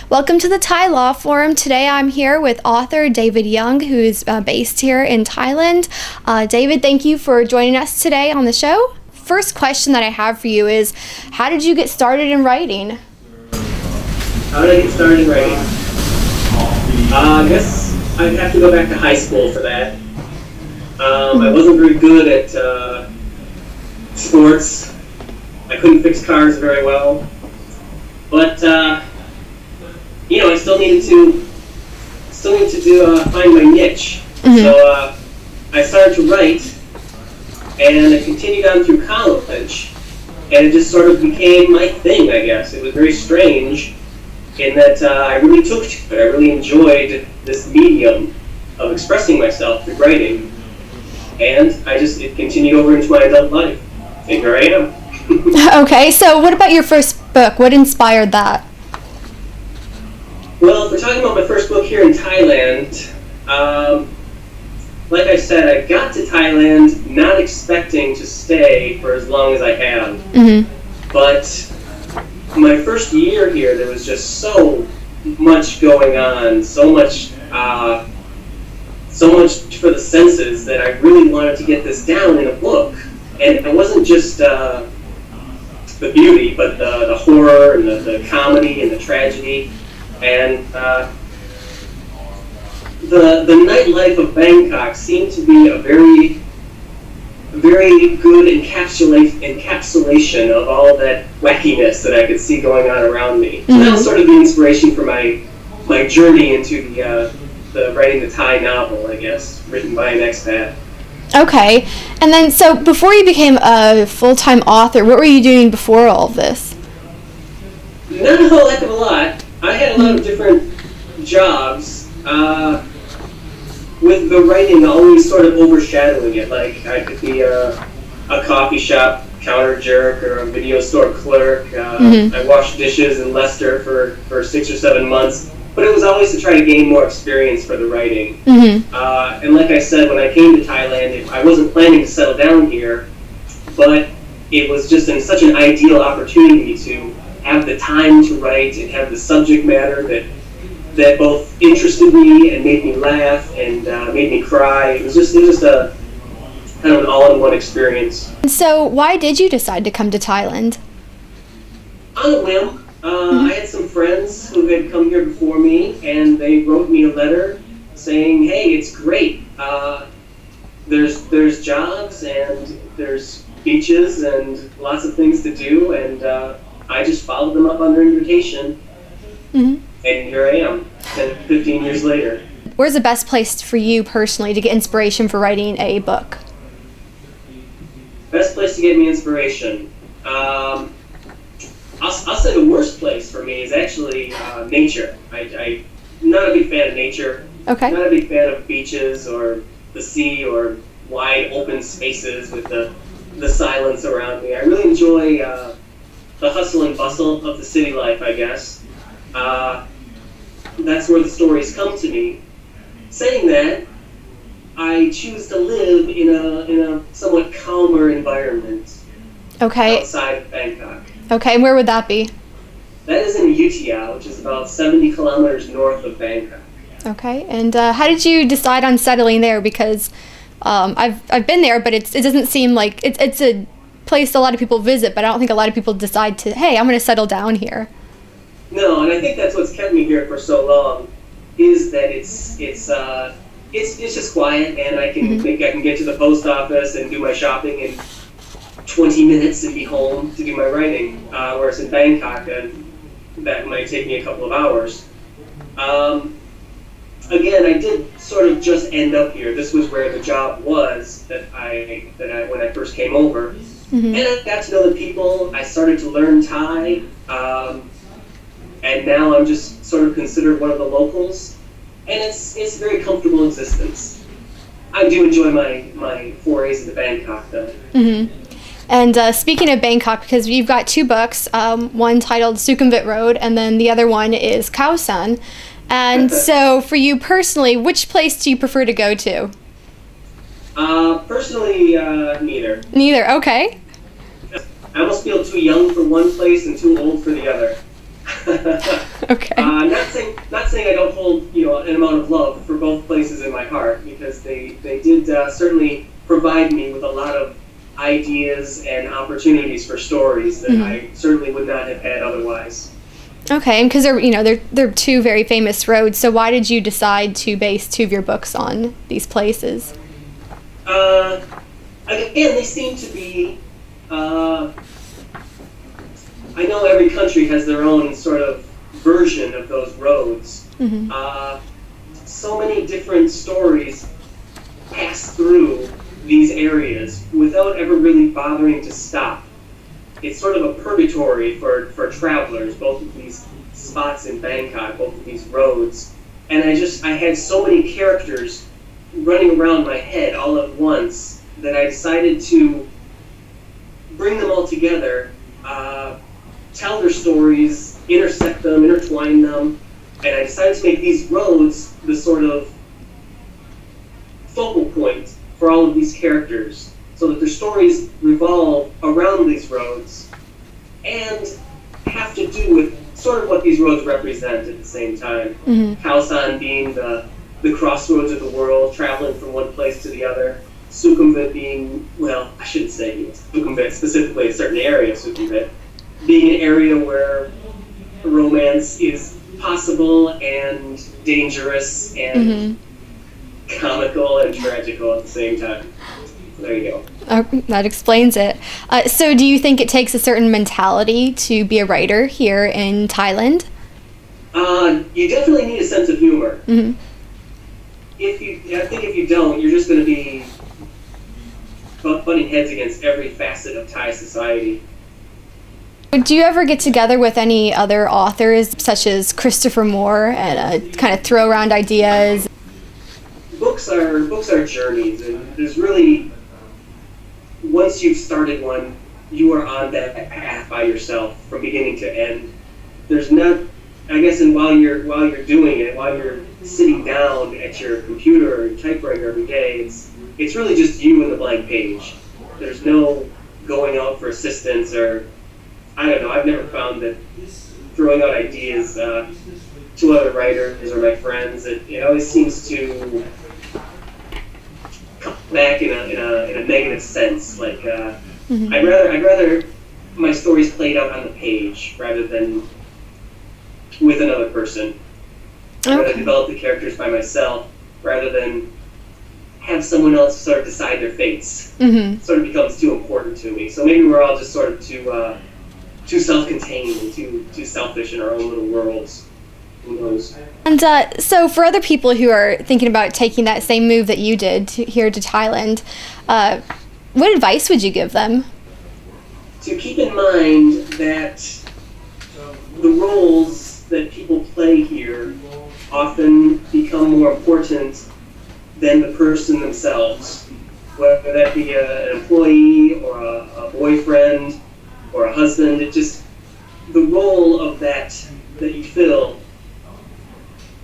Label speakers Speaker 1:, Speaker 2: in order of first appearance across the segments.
Speaker 1: Welcome to the Thai Law Forum. Today I'm here with author David Young, who is based here in Thailand. David, thank you for joining us today on the show. First question that I have for you is, how did you get started in writing?
Speaker 2: How did I get started in writing? I guess I'd have to go back to high school for that. I wasn't very good at sports. I couldn't fix cars very well. But I still needed to find my niche. Mm-hmm. So I started to write, and I continued on through college, and it just sort of became my thing, I guess. It was very strange in that I really took to it. I really enjoyed this medium of expressing myself through writing, and it continued over into my adult life, and here I am.
Speaker 1: Okay, so what about your first book? What inspired that?
Speaker 2: Well, if we're talking about my first book here in Thailand, like I said, I got to Thailand not expecting to stay for as long as I have. Mm-hmm. But my first year here, there was just so much going on, so much for the senses that I really wanted to get this down in a book. And it wasn't just the beauty, but the horror and the comedy and the tragedy. And the nightlife of Bangkok seemed to be a very, very good encapsulation of all that wackiness that I could see going on around me. Mm-hmm. So that was sort of the inspiration for my journey into the writing the Thai novel, I guess, written by an expat.
Speaker 1: Okay, and then so before you became a full-time author, what were you doing before all of this?
Speaker 2: Not a whole heck of a lot. I had a lot of different jobs, with the writing always sort of overshadowing it. Like I could be a coffee shop counter jerk or a video store clerk. Mm-hmm. I washed dishes in Leicester for 6 or 7 months, but it was always to try to gain more experience for the writing. Mm-hmm. And like I said, when I came to Thailand, I wasn't planning to settle down here, but it was just such an ideal opportunity to have the time to write and have the subject matter that both interested me and made me laugh and made me cry. It was just a kind of an all-in-one experience.
Speaker 1: So why did you decide to come to Thailand?
Speaker 2: On a whim. I had some friends who had come here before me, and they wrote me a letter saying, "Hey, it's great. There's jobs and there's beaches and lots of things to do," and I just followed them up on their invitation, mm-hmm. and here I am, 15 years later.
Speaker 1: Where's the best place for you personally to get inspiration for writing a book?
Speaker 2: Best place to get me inspiration? I'll say the worst place for me is actually nature. I'm not a big fan of nature. Okay. Not a big fan of beaches or the sea or wide open spaces with the silence around me. I really enjoy the hustle and bustle of the city life, I guess. That's where the stories come to me. Saying that, I choose to live in a somewhat calmer environment.
Speaker 1: Okay.
Speaker 2: Outside of Bangkok.
Speaker 1: Okay, and where would that be?
Speaker 2: That is in Ayutthaya, which is about 70 kilometers north of Bangkok.
Speaker 1: Okay, and how did you decide on settling there? Because I've been there, but it doesn't seem like it's a place a lot of people visit, but I don't think a lot of people decide to, hey, I'm going to settle down here.
Speaker 2: No, and I think that's what's kept me here for so long, is that it's just quiet, and I can think I can get to the post office and do my shopping in 20 minutes and be home to do my writing, whereas in Bangkok, that might take me a couple of hours. Again, I did sort of just end up here. This was where the job was that I when I first came over. Mm-hmm. And I got to know the people. I started to learn Thai, and now I'm just sort of considered one of the locals. And it's a very comfortable existence. I do enjoy my forays into Bangkok, though. Mm-hmm.
Speaker 1: And speaking of Bangkok, because you've got 2 books, one titled Sukhumvit Road, and then the other one is Khao. And so, for you personally, which place do you prefer to go to?
Speaker 2: Personally, neither.
Speaker 1: Neither, okay.
Speaker 2: I almost feel too young for one place and too old for the other.
Speaker 1: Okay.
Speaker 2: Not saying I don't hold an amount of love for both places in my heart, because they did certainly provide me with a lot of ideas and opportunities for stories that I certainly would not have had otherwise.
Speaker 1: Okay, and because they're two very famous roads. So why did you decide to base two of your books on these places?
Speaker 2: Again, they seem to be. I know every country has their own sort of version of those roads. So many different stories pass through these areas without ever really bothering to stop. It's sort of a purgatory for travelers, both of these spots in Bangkok, both of these roads. And I had so many characters running around my head all at once that I decided to bring them all together, tell their stories, intersect them, intertwine them, and I decided to make these roads the sort of focal point for all of these characters, so that their stories revolve around these roads and have to do with sort of what these roads represent at the same time. Khao being the crossroads of the world, traveling from one place to the other. Sukhumvit being, well, I shouldn't say Sukhumvit specifically, a certain area of Sukhumvit, being an area where romance is possible and dangerous and comical and tragical at the same time. So there you go.
Speaker 1: That explains it. So do you think it takes a certain mentality to be a writer here in Thailand?
Speaker 2: You definitely need a sense of humor. I think if you don't, you're just going to be butting heads against every facet of Thai society.
Speaker 1: Do you ever get together with any other authors, such as Christopher Moore, and kind of throw around ideas?
Speaker 2: Books are journeys, and there's really, once you've started one, you are on that path by yourself from beginning to end. There's not, I guess, and while you're doing it, while you're sitting down at your computer or your typewriter every day, it's really just you and the blank page. There's no going out for assistance, or I don't know. I've never found that throwing out ideas to other writers or my friends, it always seems to come back in a negative sense. Like I'd rather my stories played out on the page rather than with another person. I'd rather develop the characters by myself rather than have someone else sort of decide their fates. Sort of becomes too important to me. So maybe we're all just sort of too self-contained and too selfish in our own little worlds. Who knows?
Speaker 1: And so for other people who are thinking about taking that same move that you did here to Thailand, what advice would you give them?
Speaker 2: To keep in mind that the roles that people play here often become more important than the person themselves, whether that be an employee or a boyfriend or a husband. The role of that you fill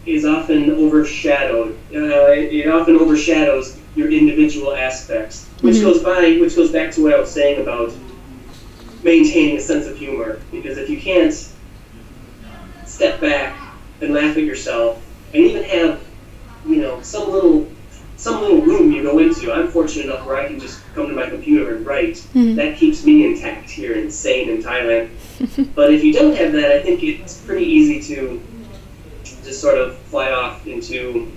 Speaker 2: is often overshadowed. It often overshadows your individual aspects, which goes back to what I was saying about maintaining a sense of humor. Because if you can't step back and laugh at yourself, and even have some little room you go into. I'm fortunate enough where I can just come to my computer and write. That keeps me intact here and sane in Thailand. But if you don't have that, I think it's pretty easy to just sort of fly off into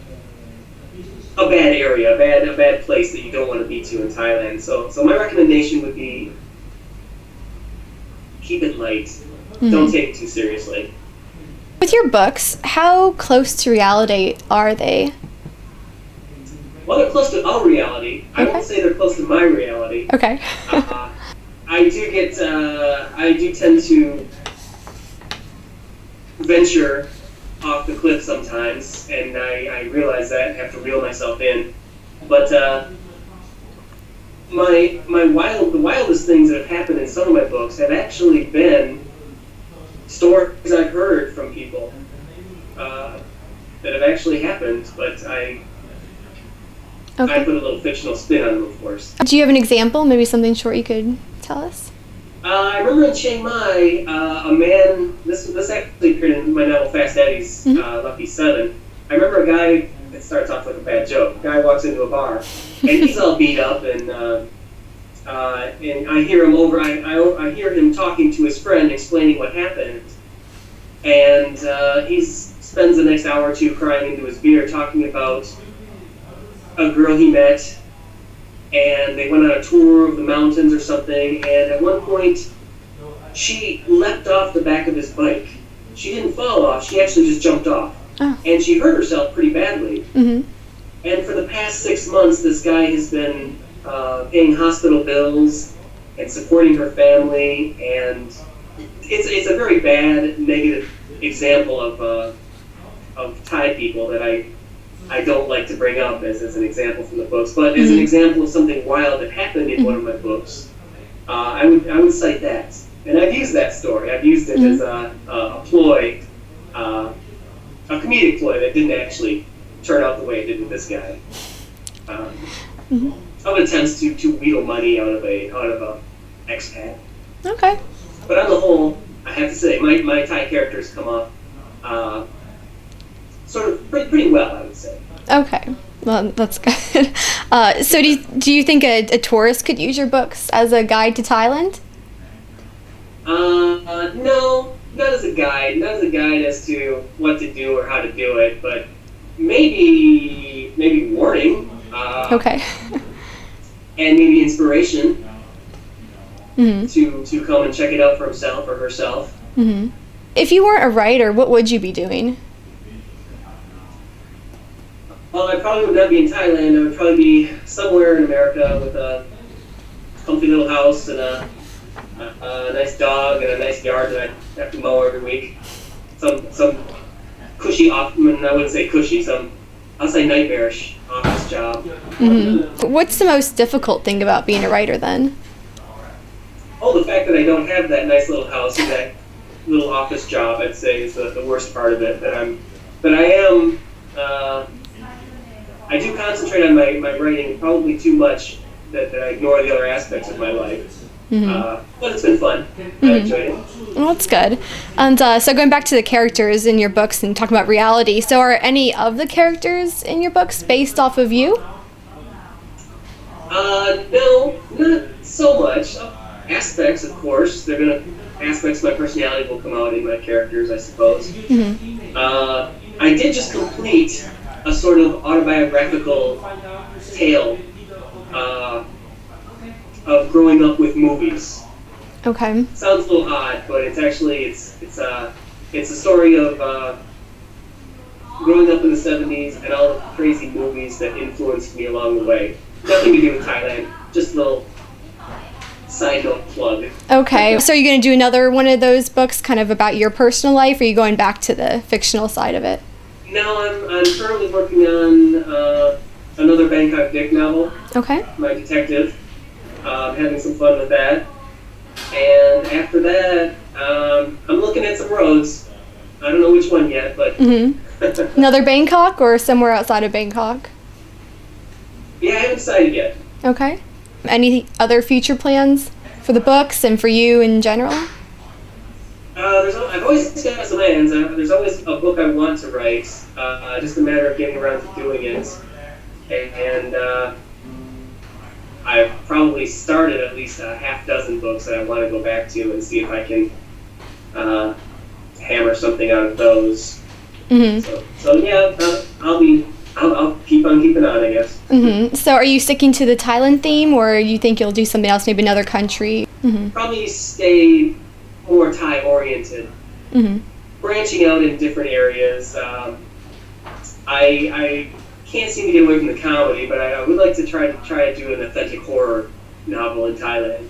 Speaker 2: a bad area, a bad place that you don't want to be to in Thailand. So my recommendation would be keep it light. Don't take it too seriously.
Speaker 1: With your books, how close to reality are they?
Speaker 2: Well, they're close to our reality. I won't say they're close to my reality.
Speaker 1: Okay.
Speaker 2: I do tend to venture off the cliff sometimes, and I realize that and have to reel myself in. But the wildest things that have happened in some of my books have actually been stories I've heard from people that have actually happened, but I put a little fictional spin on them, of course.
Speaker 1: Do you have an example? Maybe something short you could tell us?
Speaker 2: I remember in Chiang Mai, a man, this actually appeared in my novel Fast Eddie's Lucky Seven. I remember a guy, it starts off like a bad joke, a guy walks into a bar, and he's all beat up, and I hear him I hear him talking to his friend, explaining what happened, and he spends the next hour or two crying into his beer, talking about a girl he met, and they went on a tour of the mountains or something, and at one point, she leapt off the back of his bike. She didn't fall off, she actually just jumped off. Oh. And she hurt herself pretty badly. Mm-hmm. And for the past 6 months, this guy has been paying hospital bills and supporting her family, and it's a very bad, negative example of Thai people that I don't like to bring up as an example from the books, but as an example of something wild that happened in one of my books, I would cite that. And I've used that story. I've used it as a ploy, a comedic ploy that didn't actually turn out the way it did with this guy. Of attempts to wheedle money out of a expat.
Speaker 1: Okay.
Speaker 2: But on the whole, I have to say my Thai characters come off sort of pretty well, I would say.
Speaker 1: Okay, well, that's good. So do you think a tourist could use your books as a guide to Thailand?
Speaker 2: No, not as a guide. Not as a guide as to what to do or how to do it, but maybe warning.
Speaker 1: Okay.
Speaker 2: And maybe inspiration to come and check it out for himself or herself.
Speaker 1: Mm-hmm. If you weren't a writer, what would you be doing?
Speaker 2: Well, I probably would not be in Thailand. I would probably be somewhere in America with a comfy little house and a nice dog and a nice yard that I have to mow every week. Some cushy, I wouldn't say cushy, I'll say nightmarish office job.
Speaker 1: Mm-hmm. What's the most difficult thing about being a writer then?
Speaker 2: Oh, the fact that I don't have that nice little house and that little office job, I'd say, is the worst part of it. I do concentrate on my writing probably too much that I ignore the other aspects of my life. But it's been fun. I enjoyed it.
Speaker 1: Well, that's good. And so going back to the characters in your books and talking about reality, so are any of the characters in your books based off of you?
Speaker 2: No, not so much. Aspects, of course. Aspects of my personality will come out in my characters, I suppose. I did just complete a sort of autobiographical tale of growing up with movies.
Speaker 1: Okay.
Speaker 2: Sounds a little odd, but it's actually it's a story of growing up in the 70s and all the crazy movies that influenced me along the way. Nothing to do with Thailand, just a little side note plug.
Speaker 1: Okay, so you're going to do another one of those books kind of about your personal life, or are you going back to the fictional side of it?
Speaker 2: No, I'm currently working on another Bangkok Dick novel.
Speaker 1: Okay.
Speaker 2: My detective. Having some fun with that. And after that, I'm looking at some roads. I don't know which one yet, but...
Speaker 1: Another Bangkok or somewhere outside of Bangkok?
Speaker 2: Yeah, I haven't decided yet.
Speaker 1: Okay. Any other future plans for the books and for you in general?
Speaker 2: I've always got some plans. There's always a book I want to write. Just a matter of getting around to doing it. And I've probably started at least a half dozen books that I want to go back to and see if I can hammer something out of those. So yeah, I'll keep on keeping on, I guess.
Speaker 1: So are you sticking to the Thailand theme, or you think you'll do something else, maybe another country?
Speaker 2: Probably stay more Thai-oriented. Branching out in different areas. I can't seem to get away from the comedy, but I would like to try to do an authentic horror novel in Thailand.